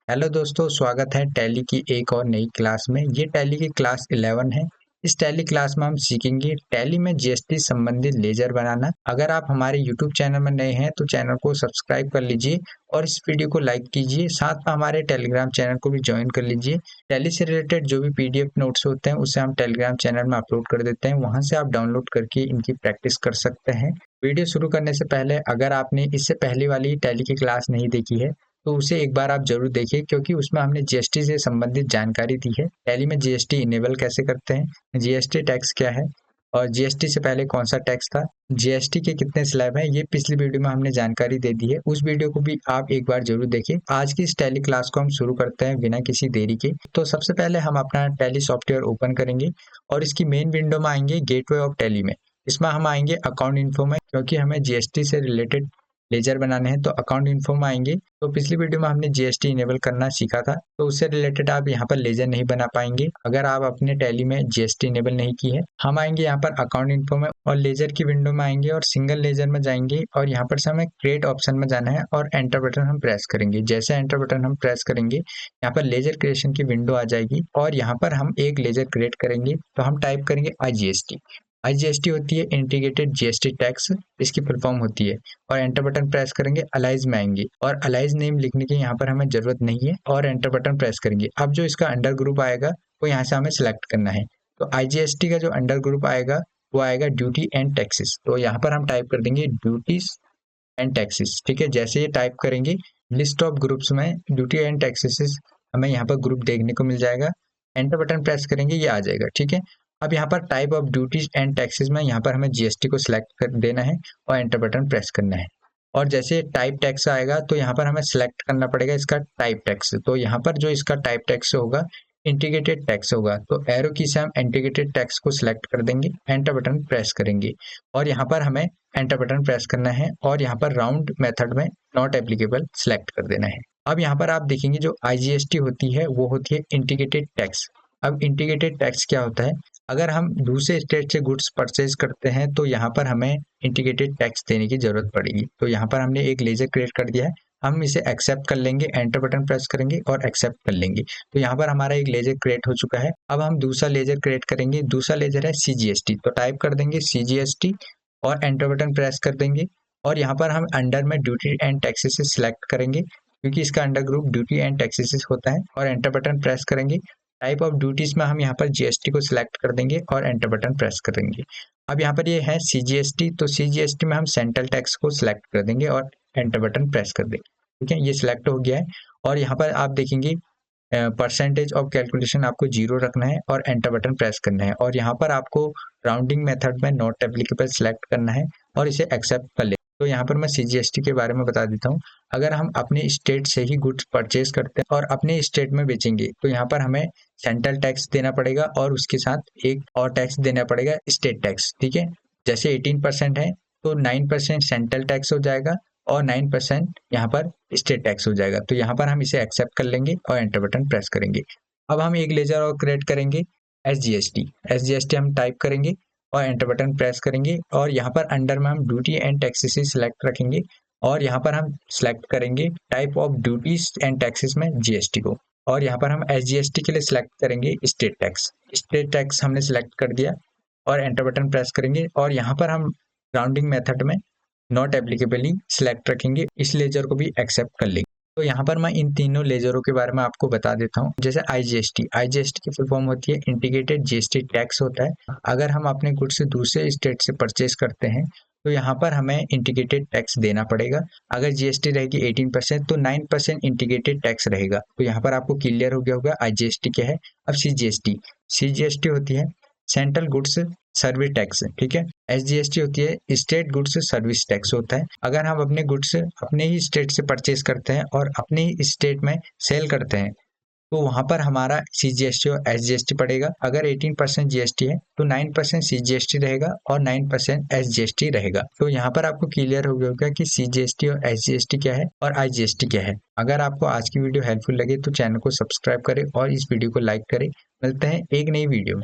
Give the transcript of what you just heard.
Hello दोस्तों, स्वागत है टैली की एक और नई क्लास में। ये टैली की क्लास 11 है। इस टैली क्लास में हम सीखेंगे टैली में जीएसटी संबंधित लेजर बनाना। अगर आप हमारे यूट्यूब चैनल में नए हैं तो चैनल को सब्सक्राइब कर लीजिए और इस वीडियो को लाइक कीजिए। साथ में हमारे टेलीग्राम चैनल को भी ज्वाइन कर लीजिए। टैली से रिलेटेड जो भी पीडीएफ नोट्स होते हैं उसे हम टेलीग्राम चैनल में अपलोड कर देते हैं, वहां से आप डाउनलोड करके इनकी प्रैक्टिस कर सकते हैं। वीडियो शुरू करने से पहले अगर आपने इससे पहले वाली टैली की क्लास नहीं देखी है तो उसे एक बार आप जरूर देखिए, क्योंकि उसमें हमने जीएसटी से संबंधित जानकारी दी है। टैली में जीएसटी इनेबल कैसे करते हैं, जीएसटी टैक्स क्या है और जीएसटी से पहले कौन सा टैक्स था, जीएसटी के कितने स्लैब हैं, ये पिछली वीडियो में हमने जानकारी दे दी है। उस वीडियो को भी आप एक बार जरूर देखिए। आज की इस टैली क्लास को हम शुरू करते हैं बिना किसी देरी के। तो सबसे पहले हम अपना टैली सॉफ्टवेयर ओपन करेंगे और इसकी मेन विंडो में आएंगे गेटवे ऑफ टैली में। इसमें हम आएंगे अकाउंट इन्फो में, क्योंकि हमें जीएसटी से रिलेटेड लेजर बनाने हैं तो अकाउंट इन्फो में आएंगे। तो पिछली वीडियो में हमने जीएसटी इनेबल करना सीखा था, तो उससे रिलेटेड आप यहाँ पर लेजर नहीं बना पाएंगे अगर आप अपने टैली में जीएसटी इनेबल नहीं की है। हम आएंगे यहाँ पर अकाउंट इन्फो में और लेजर की विंडो में आएंगे और सिंगल लेजर में जाएंगे और यहाँ पर से हमें क्रिएट ऑप्शन में जाना है और एंटर बटन हम प्रेस करेंगे। जैसे एंटर बटन हम प्रेस करेंगे यहाँ पर लेजर क्रिएशन की विंडो आ जाएगी और यहाँ पर हम एक लेजर क्रिएट करेंगे। तो हम टाइप करेंगे आईजीएसटी। आईजीएसटी होती है इंटीग्रेटेड जीएसटी टैक्स, इसकी फुल फॉर्म होती है। और एंटर बटन प्रेस करेंगे, अलाइज में आएंगे और अलाइज नेम लिखने की यहाँ पर हमें जरूरत नहीं है और एंटर बटन प्रेस करेंगे। अब जो इसका अंडर ग्रुप आएगा वो यहाँ से हमें सिलेक्ट करना है। तो आईजीएसटी का जो अंडर ग्रुप आएगा वो आएगा ड्यूटी एंड टैक्सेस। तो यहाँ पर हम टाइप कर देंगे ड्यूटीज एंड टैक्सेस। ठीक है, जैसे ये टाइप करेंगे लिस्ट ऑफ ग्रुप्स में ड्यूटी एंड टैक्सेस हमें यहाँ पर ग्रुप देखने को मिल जाएगा। एंटर बटन प्रेस करेंगे, ये आ जाएगा। ठीक है, अब यहाँ पर type of duties and taxes में यहाँ पर हमें जीएसटी को सिलेक्ट कर देना है और एंटर बटन प्रेस करना है। और जैसे टाइप टैक्स आएगा तो यहाँ पर हमें सिलेक्ट करना पड़ेगा इसका टाइप टैक्स। तो यहाँ पर जो इसका टाइप टैक्स होगा इंटीग्रेटेड टैक्स होगा। तो एरो की से हम इंटीग्रेटेड टैक्स को सिलेक्ट कर देंगे, एंटर बटन प्रेस करेंगे और यहाँ पर हमें एंटर बटन प्रेस करना है और यहाँ पर राउंड मेथड में नॉट एप्लीकेबल सिलेक्ट कर देना है। अब यहाँ पर आप देखेंगे जो आईजीएसटी होती है वो होती है इंटीग्रेटेड टैक्स। अब इंटीग्रेटेड टैक्स क्या होता है, अगर हम दूसरे स्टेट से गुड्स परचेज करते हैं तो यहाँ पर हमें इंटीग्रेटेड टैक्स देने की जरूरत पड़ेगी। तो यहाँ पर हमने एक लेजर क्रिएट कर दिया है, हम इसे एक्सेप्ट कर लेंगे, एंटर बटन प्रेस करेंगे और एक्सेप्ट कर लेंगे। तो यहाँ पर हमारा एक लेजर क्रिएट हो चुका है। अब हम दूसरा लेजर क्रिएट करेंगे। दूसरा लेजर है सीजीएसटी। तो टाइप कर देंगे सीजीएसटी और एंटर बटन प्रेस कर देंगे और यहाँ पर हम अंडर में ड्यूटी एंड टैक्सेस सिलेक्ट करेंगे, क्योंकि इसका under group duty and taxes होता है और एंटर बटन प्रेस करेंगे। टाइप ऑफ ड्यूटीज में हम यहाँ पर जीएसटी को सिलेक्ट कर देंगे और एंटर बटन प्रेस करेंगे। अब यहाँ पर ये है सीजीएसटी। तो सीजीएसटी में हम सेंट्रल टैक्स को सिलेक्ट कर देंगे और एंटर बटन प्रेस कर देंगे। ठीक है, ये सिलेक्ट हो गया है और यहाँ पर आप देखेंगे परसेंटेज ऑफ कैलकुलेशन आपको 0 रखना है और एंटर बटन प्रेस करना है और यहाँ पर आपको राउंडिंग मेथड में नॉट एप्लीकेबल सिलेक्ट करना है और इसे एक्सेप्ट कर ले। तो यहाँ पर मैं सीजीएसटी के बारे में बता देता हूँ। अगर हम अपने स्टेट से ही गुड्स परचेज करते हैं और अपने स्टेट में बेचेंगे तो यहाँ पर हमें सेंट्रल टैक्स देना पड़ेगा और उसके साथ एक और टैक्स देना पड़ेगा, स्टेट टैक्स। ठीक है, जैसे 18% है तो 9% सेंट्रल टैक्स हो जाएगा और 9% यहाँ पर स्टेट टैक्स हो जाएगा। तो यहाँ पर हम इसे एक्सेप्ट कर लेंगे और एंटर बटन प्रेस करेंगे। अब हम एक लेजर और क्रिएट करेंगे एसजीएसटी। एसजीएसटी हम टाइप करेंगे और एंटर बटन प्रेस करेंगे और यहाँ पर अंडर में हम ड्यूटी एंड टैक्सेस सिलेक्ट रखेंगे और यहाँ पर हम सिलेक्ट करेंगे type of duties and taxes में जीएसटी को और यहाँ पर हम एसजीएसटी के लिए सिलेक्ट करेंगे स्टेट टैक्स। स्टेट टैक्स हमने सिलेक्ट कर दिया और एंटर बटन प्रेस करेंगे और यहाँ पर हम राउंडिंग मेथड में नॉट एप्लीकेबली सिलेक्ट रखेंगे, इस लेजर को भी एक्सेप्ट कर लेंगे। तो यहाँ पर मैं इन तीनों लेजरों के बारे में आपको बता देता हूँ। जैसे आईजीएसटी, आईजीएसटी की फुल फॉर्म होती है इंटीग्रेटेड जीएसटी टैक्स होता है। अगर हम अपने गुड्स से दूसरे स्टेट से परचेज करते हैं तो यहाँ पर हमें इंटीग्रेटेड टैक्स देना पड़ेगा। अगर जीएसटी रहेगी 18% तो 9% इंटीग्रेटेड टैक्स रहेगा। तो यहाँ पर आपको क्लियर हो गया होगा आईजीएसटी क्या है। अब सीजीएसटी, सीजीएसटी होती है सेंट्रल गुड्स सर्विस टैक्स। ठीक है, एसजीएसटी होती है स्टेट गुड्स सर्विस टैक्स होता है। अगर हम अपने गुड्स अपने ही स्टेट से परचेज करते हैं और अपने ही स्टेट में सेल करते हैं तो वहां पर हमारा सीजीएसटी और एसजीएसटी पड़ेगा। अगर 18% जीएसटी है तो 9% सीजीएसटी रहेगा और 9% एसजीएसटी रहेगा। तो यहाँ पर आपको क्लियर हो गया होगा कि सीजीएसटी और एसजीएसटी क्या है और आईजीएसटी क्या है। अगर आपको आज की वीडियो हेल्पफुल लगे तो चैनल को सब्सक्राइब करें और इस वीडियो को लाइक करें। मिलते हैं एक नई वीडियो में।